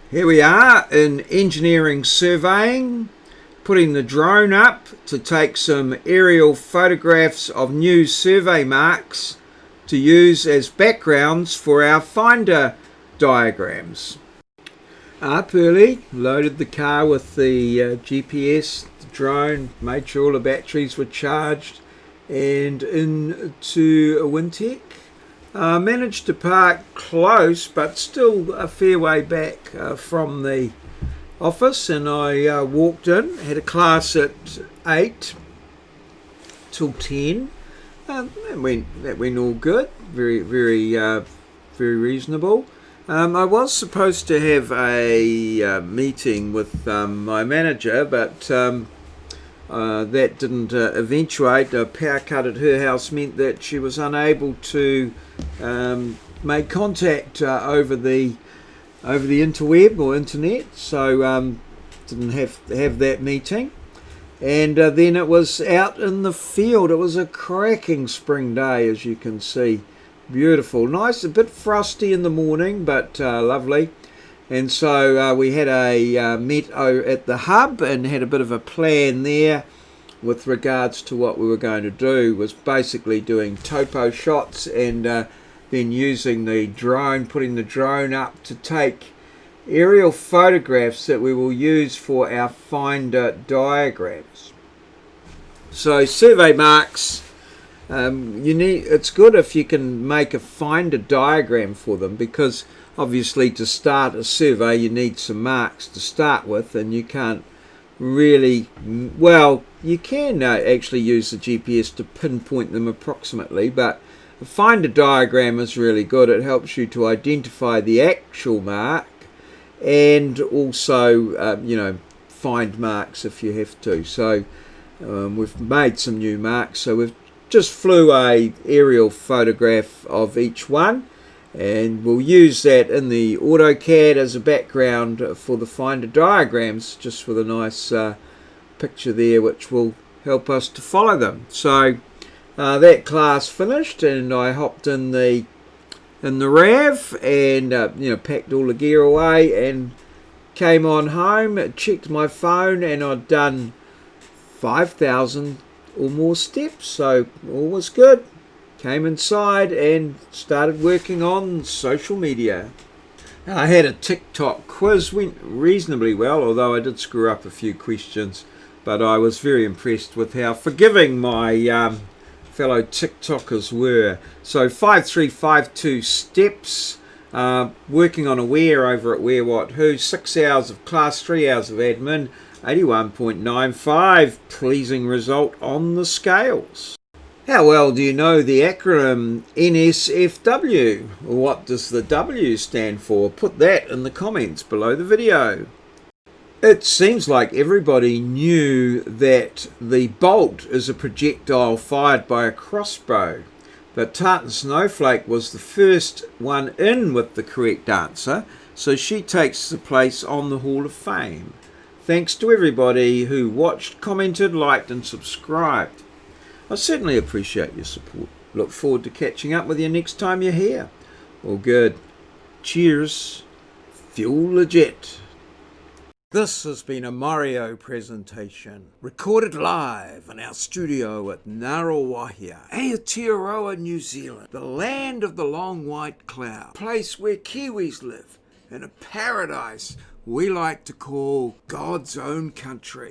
Here we are in engineering surveying, putting the drone up to take some aerial photographs of new survey marks to use as backgrounds for our finder diagrams. Up early, loaded the car with the GPS, the drone, made sure all the batteries were charged, and into a Wintec. Managed to park close, but still a fair way back from the office, and I walked in, had a class at 8 till 10. That went all good, very reasonable. I was supposed to have a meeting with my manager, but that didn't eventuate. A power cut at her house meant that she was unable to make contact over the interweb or internet, so didn't have that meeting. And then it was out in the field. It was a cracking spring day, as you can see. Beautiful, nice, a bit frosty in the morning, but lovely. And so we had a met at the hub and had a bit of a plan there with regards to what we were going to do. Was basically doing topo shots and then using the drone, putting the drone up to take aerial photographs that we will use for our finder diagrams. So survey marks, it's good if you can make a finder diagram for them, because obviously to start a survey you need some marks to start with, and you can't really, well, you can actually use the GPS to pinpoint them approximately, but a finder diagram is really good. It helps you to identify the actual mark and also find marks if you have to. So we've made some new marks, so we've just flew a aerial photograph of each one, and we'll use that in the AutoCAD as a background for the finder diagrams, just with a nice picture there which will help us to follow them. So that class finished, and I hopped in the RAV and packed all the gear away and came on home, checked my phone, and I'd done 5,000 or more steps, so all was good. Came inside and started working on social media. I had a TikTok quiz, went reasonably well, although I did screw up a few questions, but I was very impressed with how forgiving my fellow TikTokers were. So 5352 steps, working on a where over at wherewhatwho, 6 hours of class, 3 hours of admin, 81.95, pleasing result on the scales. How well do you know the acronym NSFW? What does the W stand for? Put that in the comments below the video. It seems like everybody knew that the bolt is a projectile fired by a crossbow, but Tartan Snowflake was the first one in with the correct answer, so she takes the place on the Hall of Fame. Thanks to everybody who watched, commented, liked and subscribed. I certainly appreciate your support. Look forward to catching up with you next time you're here. All good. Cheers. Fuel legit. This has been a maurieos presentation, recorded live in our studio at Ngaruawahia, Aotearoa, New Zealand, the land of the long white cloud, place where Kiwis live, in a paradise we like to call God's own country.